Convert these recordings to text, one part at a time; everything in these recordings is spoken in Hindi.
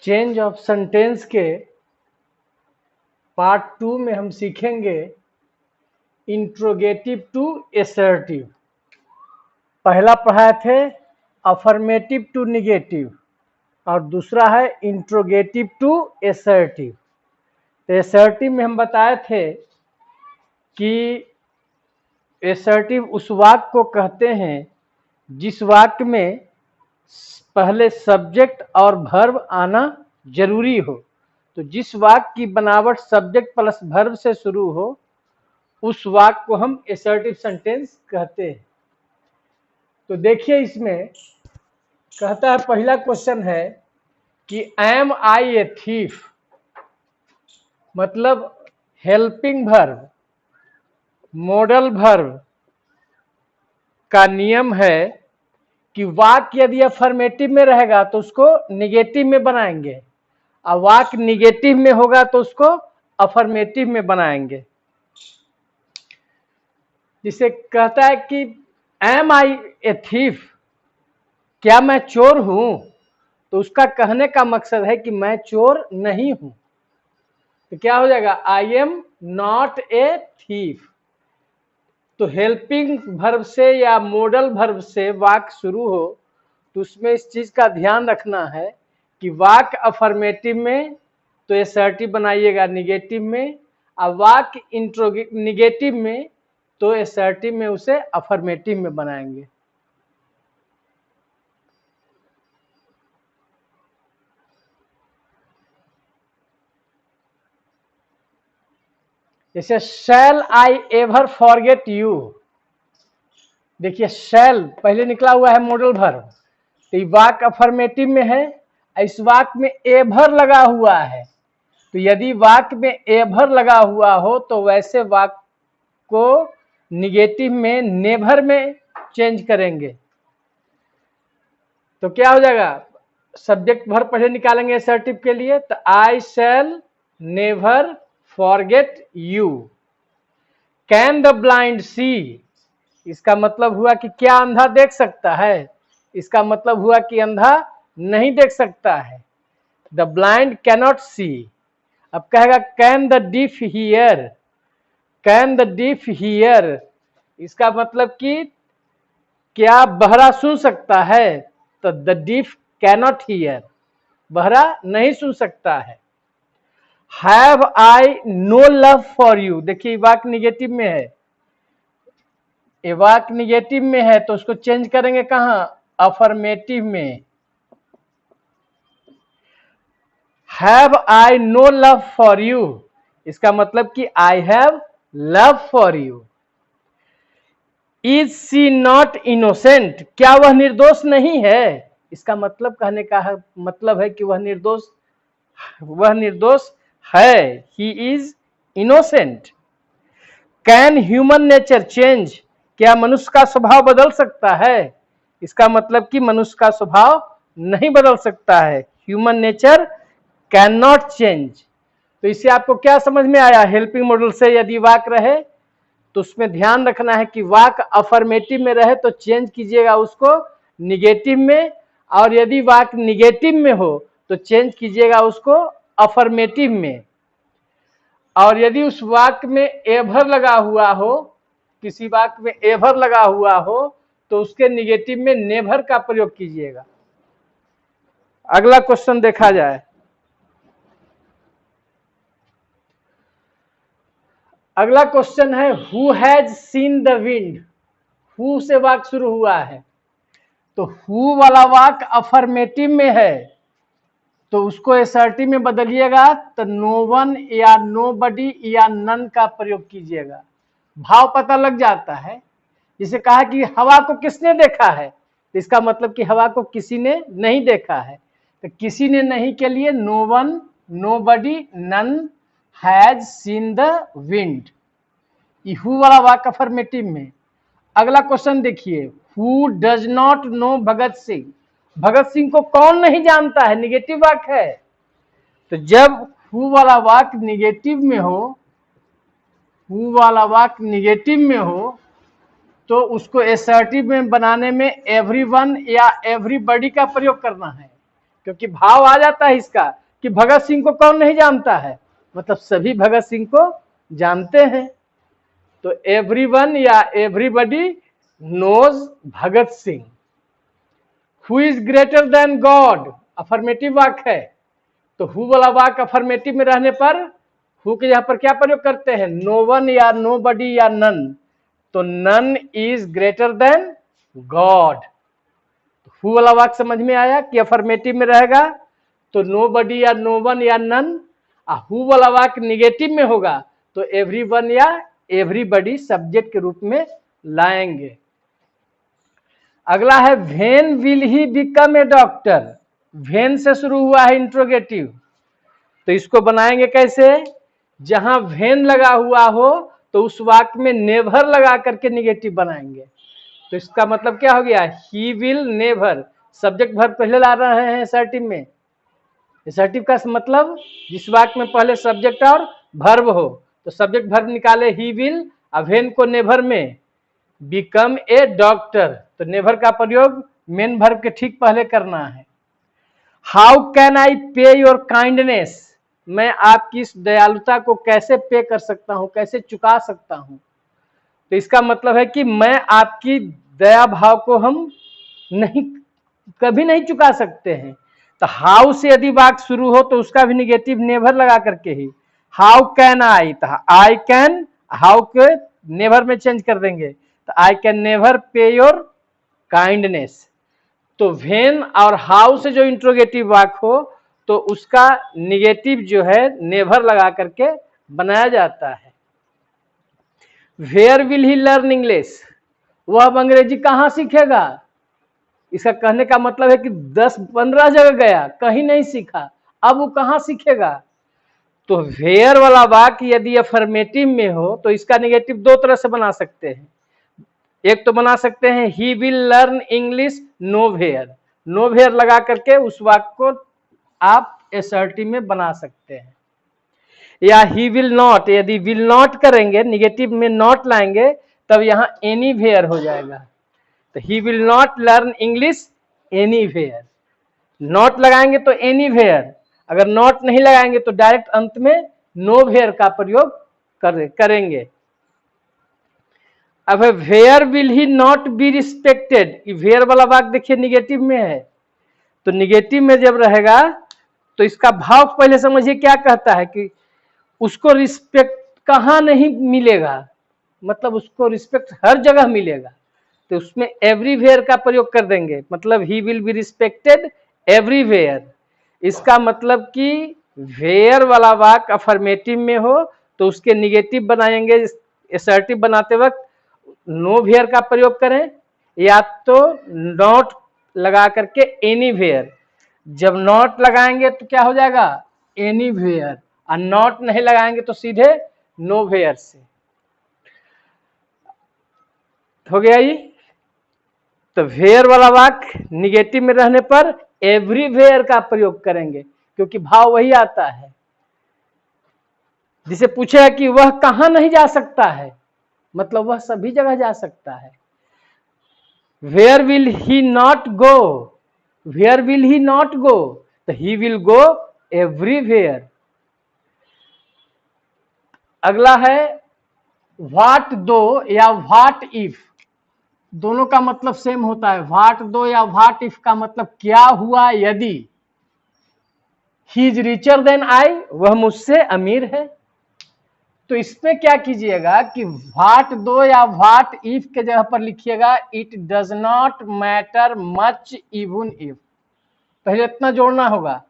चेंज ऑफ सेंटेंस के पार्ट 2 में हम सीखेंगे इंट्रोगेटिव टू एसर्टिव। पहला पढ़ाए थे अफर्मेटिव टू निगेटिव और दूसरा है इंट्रोगेटिव टू एसर्टिव। तो एसर्टिव में हम बताए थे कि एसर्टिव उस वाक्य को कहते हैं जिस वाक्य में पहले सब्जेक्ट और वर्ब आना जरूरी हो। तो जिस वाक्य की बनावट सब्जेक्ट प्लस वर्ब से शुरू हो उस वाक्य को हम एसर्टिव सेंटेंस कहते हैं। तो देखिए इसमें कहता है, पहला क्वेश्चन है कि एम आई ए थीफ, मतलब हेल्पिंग वर्ब मॉडल वर्ब का नियम है कि वाक्य यदि अफर्मेटिव में रहेगा तो उसको निगेटिव में बनाएंगे और वाक्य निगेटिव में होगा तो उसको अफर्मेटिव में बनाएंगे। जिसे कहता है कि एम आई ए थीफ, क्या मैं चोर हूं? तो उसका कहने का मकसद है कि मैं चोर नहीं हूं। तो क्या हो जाएगा, I am not a thief. तो हेल्पिंग वर्ब से या मॉडल वर्ब से वाक्य शुरू हो तो उसमें इस चीज का ध्यान रखना है कि वाक्य अफर्मेटिव में तो एसर्टिव बनाइएगा निगेटिव में, और वाक्य निगेटिव में तो एसर्टिव में उसे अफर्मेटिव में बनाएंगे। जैसे शैल आई एवर फॉरगेट यू। देखिए शैल पहले निकला हुआ है मॉडल वर्ब, तो ये वाक्य अफर्मेटिव में है, इस वाक्य में एवर लगा हुआ है। तो यदि वाक्य में एवर लगा हुआ हो तो वैसे वाक्य को निगेटिव में नेवर में चेंज करेंगे। तो क्या हो जाएगा, सब्जेक्ट वर्ब पहले निकालेंगे एसर्टिव के लिए, तो I shall never forget you. Can the blind see, इसका मतलब हुआ कि क्या अंधा देख सकता है? इसका मतलब हुआ कि अंधा नहीं देख सकता है। The blind cannot see. अब कहेगा can the deaf here, can the deaf here, इसका मतलब कि क्या बहरा सुन सकता है? तो द डीफ कैनॉट हियर, बहरा नहीं सुन सकता है। Have I no love for you, देखिए वाक्य निगेटिव में है, ये वाक्य निगेटिव में है तो उसको चेंज करेंगे कहां, अफर्मेटिव में। Have I no love for you, इसका मतलब कि I have love for you. Is she not innocent, क्या वह निर्दोष नहीं है? इसका मतलब कहने का मतलब है कि वह निर्दोष है। He is innocent. Can human nature change, क्या मनुष्य का स्वभाव बदल सकता है? इसका मतलब कि मनुष्य का स्वभाव नहीं बदल सकता है। Human nature can not change. तो इससे आपको क्या समझ में आया, हेल्पिंग मॉडल से यदि वाक्य रहे तो उसमें ध्यान रखना है कि वाक्य अफर्मेटिव में रहे तो चेंज कीजिएगा उसको निगेटिव में, और यदि वाक्य निगेटिव में हो तो चेंज कीजिएगा उसको अफर्मेटिव में। और यदि उस वाक्य में एवर लगा हुआ हो, किसी वाक्य में एवर लगा हुआ हो तो उसके निगेटिव में नेवर का प्रयोग कीजिएगा। अगला क्वेश्चन देखा जाए। अगला क्वेश्चन है who has seen the wind. Who से वाक्य शुरू हुआ है, तो हु वाला वाक्य अफर्मेटिव में है तो उसको एसर्टिव में बदलिएगा, तो नो वन या नो बडी या नन का प्रयोग कीजिएगा। भाव पता लग जाता है। जिसे कहा कि हवा को किसने देखा है, तो इसका मतलब कि हवा को किसी ने नहीं देखा है। तो किसी ने नहीं के लिए no one, nobody, none has seen the wind. Who वाला वाक्य अफर्मेटिव में। अगला क्वेश्चन देखिए, who does not know Bhagat Singh. Bhagat Singh को कौन नहीं जानता है, निगेटिव वाक्य है। तो जब हु वाला वाक्य निगेटिव में हो, हु वाला वाक्य निगेटिव में हो तो उसको एसर्टिव में बनाने में एवरीवन या एवरीबॉडी का प्रयोग करना है। क्योंकि भाव आ जाता है इसका कि भगत सिंह को कौन नहीं जानता है, मतलब सभी भगत सिंह को जानते हैं। तो एवरीवन या everybody knows Bhagat Singh. Who is greater than God, affirmative वाक्य है, तो हु वाला वाक्य अफर्मेटिव में रहने पर हु के यहां पर क्या प्रयोग करते हैं, नो वन या नो बडी या नन, तो none is greater than God. Who वाला वाक्य समझ में आया कि अफर्मेटिव में रहेगा तो नो बडी या नो वन या नन, हु वाला वाक्य निगेटिव में होगा तो एवरीवन या एवरीबडी सब्जेक्ट के रूप में लाएंगे। अगला है when will he become a doctor. When से शुरू हुआ है इंट्रोगेटिव, तो इसको बनाएंगे कैसे, जहां व्हेन लगा हुआ हो तो उस वाक्य में नेवर लगा करके निगेटिव बनाएंगे। तो इसका मतलब क्या हो गया, he will never, subject verb पहले ला रहे हैं असर्टिव में। असर्टिव का मतलब जिस वाक्य में पहले सब्जेक्ट और वर्ब हो, तो सब्जेक्ट वर्ब निकाले ही विल, व्हेन को नेवर में, बिकम ए डॉक्टर, तो नेवर का प्रयोग मेन वर्ब के ठीक पहले करना है। हाउ कैन आई पे योर काइंडनेस, मैं आपकी इस दयालुता को कैसे पे कर सकता हूं, कैसे चुका सकता हूं। तो इसका मतलब है कि मैं आपकी दया भाव को हम नहीं, कभी नहीं चुका सकते हैं। तो हाउ से यदि वाक्य शुरू हो तो उसका भी निगेटिव नेवर लगा करके ही, हाउ कैन आई, तो आई कैन, हाउ के नेवर में चेंज कर देंगे, तो आई कैन नेवर पे योर काइंडनेस। तो व्हेन और हाउ से जो इंट्रोगेटिव वाक्य हो तो उसका निगेटिव जो है नेवर लगा करके बनाया जाता है। Where will he learn English, वह अब अंग्रेजी कहाँ सीखेगा। इसका कहने का मतलब है कि 10-15 जगह गया, कहीं नहीं सीखा, अब वो कहाँ सीखेगा। तो वेयर वाला वाक्य यदि अफर्मेटिव में हो तो इसका निगेटिव दो तरह से बना सकते हैं। एक तो बना सकते हैं he will learn English nowhere, nowhere लगा करके उस वाक्य को आप असर्टिव में बना सकते हैं। या ही विल नॉट, यदि विल नॉट करेंगे निगेटिव में नॉट लाएंगे तब यहां एनी वेयर हो जाएगा, तो he will not learn English anywhere. Not लगाएंगे तो एनी वेयर, अगर नॉट नहीं लगाएंगे तो डायरेक्ट अंत में नो वेयर का प्रयोग करेंगे। अब where will he not be respected, where वाला वाक्य देखिए निगेटिव में है, तो निगेटिव में जब रहेगा तो इसका भाव पहले समझिए क्या कहता है कि उसको रिस्पेक्ट कहाँ नहीं मिलेगा, मतलब उसको रिस्पेक्ट हर जगह मिलेगा, तो उसमें एवरीवेयर का प्रयोग कर देंगे, मतलब he will be respected everywhere. इसका मतलब कि वेयर वाला वाक्य अफर्मेटिव में हो तो उसके निगेटिव बनाएंगे, असर्टिव बनाते वक्त नो वेयर का प्रयोग करें या तो नॉट लगा करके एनी वेयर। जब नॉट लगाएंगे तो क्या हो जाएगा एनी वेयर, और नॉट नहीं लगाएंगे तो सीधे नो वेयर से हो गया ये। तो वेयर वाला वाक्य निगेटिव में रहने पर एवरीवेयर का प्रयोग करेंगे क्योंकि भाव वही आता है। जिसे पूछे कि वह कहां नहीं जा सकता है, मतलब वह सभी जगह जा सकता है। Where will he not go, where will he not go, तो ही विल गो एवरीवेयर। अगला है व्हाट दो या व्हाट इफ, दोनों का मतलब सेम होता है। व्हाट दो या व्हाट इफ का मतलब क्या हुआ यदि, he is richer than I, वह मुझसे अमीर है। तो इसमें क्या कीजिएगा कि व्हाट दो या व्हाट इफ के जगह पर लिखिएगा it does not matter much even if, पहले इतना जोड़ना होगा।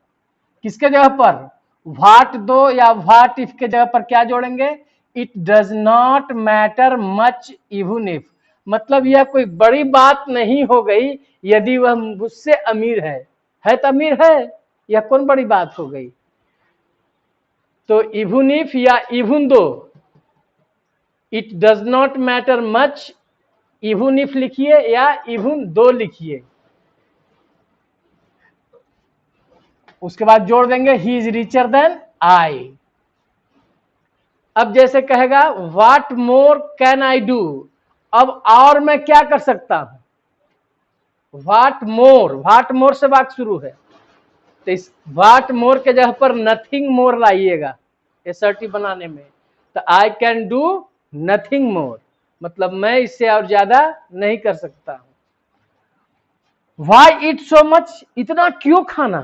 किसके जगह पर, व्हाट दो या व्हाट इफ के जगह पर क्या जोड़ेंगे, it does not matter much even if, मतलब यह कोई बड़ी बात नहीं हो गई यदि वह मुझसे अमीर है तो अमीर है, यह कौन बड़ी बात हो गई। तो इवन इफ या even though, it does not matter much, even if लिखिए या इवन दो लिखिए, उसके बाद जोड़ देंगे he is richer than I. अब जैसे कहेगा what more can I do, अब और मैं क्या कर सकता हूं। व्हाट मोर से वाक्य शुरू है, तो इस व्हाट मोर के जगह पर नथिंग मोर लाइएगा एसर्टिव बनाने में। तो I can do nothing more, मतलब मैं इससे और ज्यादा नहीं कर सकता हूं। व्हाई ईट सो मच, इतना क्यों खाना।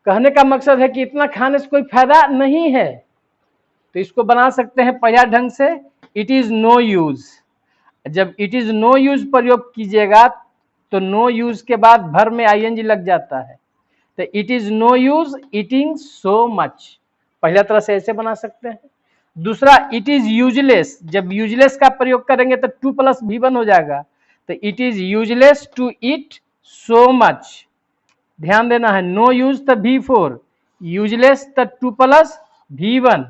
कहने का मकसद है कि इतना खाने से कोई फायदा नहीं है। तो इसको बना सकते हैं पहला ढंग से, इट इज नो यूज। जब इट इज नो यूज प्रयोग कीजिएगा तो नो यूज के बाद भर में आईएनजी लग जाता है। तो it is no use eating so much, पहला तरह से ऐसे बना सकते हैं। दूसरा, इट इज यूजलेस, जब यूजलेस का प्रयोग करेंगे तो 2 + V1 हो जाएगा। तो it is useless to eat so much, ध्यान देना है, नो यूज तो V4, यूजलेस तो 2 + V1।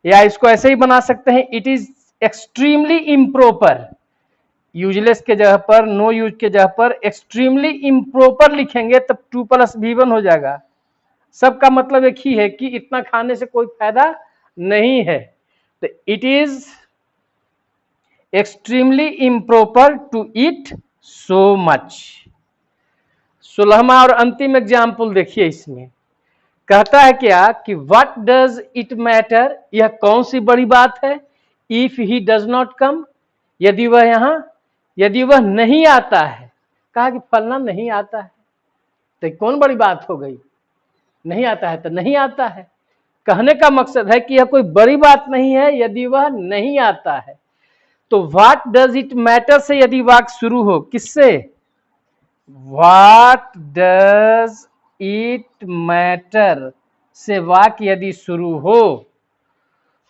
या इसको ऐसे ही बना सकते हैं, it is extremely improper, useless के जगह पर, नो यूज के जगह पर एक्सट्रीमली इम्प्रोपर लिखेंगे तब 2 + V1 हो जाएगा। सबका मतलब एक ही है कि इतना खाने से कोई फायदा नहीं है। तो it is extremely improper to eat so much. 16वां और अंतिम एग्जाम्पल देखिए, इसमें कहता है क्या कि व्हाट डज इट मैटर, यह कौन सी बड़ी बात है, if he does not come, यदि वह नहीं आता है। कहा कि फलना नहीं आता है, तो कौन बड़ी बात हो गई, नहीं आता है तो नहीं आता है। कहने का मकसद है कि यह कोई बड़ी बात नहीं है यदि वह नहीं आता है। तो व्हाट डज इट मैटर से यदि वाक्य शुरू हो, किससे, व्हाट डज इट मैटर से वाक्य यदि शुरू हो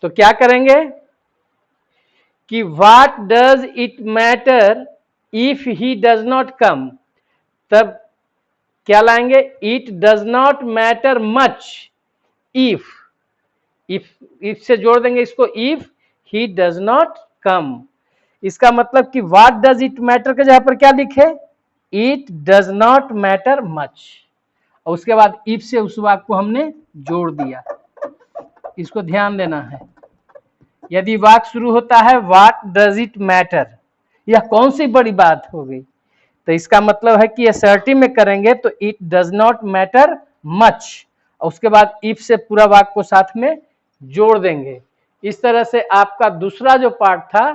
तो क्या करेंगे कि what does it matter if he does not come, तब क्या लाएंगे, it does not matter much if से जोड़ देंगे इसको, if he does not come. इसका मतलब कि व्हाट डज इट मैटर के जगह पर क्या लिखे, it does not matter much, और उसके बाद इफ से उस वाक्य को हमने जोड़ दिया। इसको ध्यान देना है, यदि वाक्य शुरू होता है व्हाट डज इट मैटर, यह कौन सी बड़ी बात हो गई, तो इसका मतलब है कि असर्टिव में करेंगे तो it does not matter much, और उसके बाद इफ से पूरा वाक्य को साथ में जोड़ देंगे। इस तरह से आपका दूसरा जो पार्ट था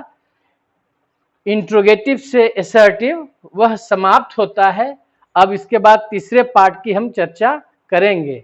इंट्रोगेटिव से असर्टिव वह समाप्त होता है। अब इसके बाद तीसरे पार्ट की हम चर्चा करेंगे।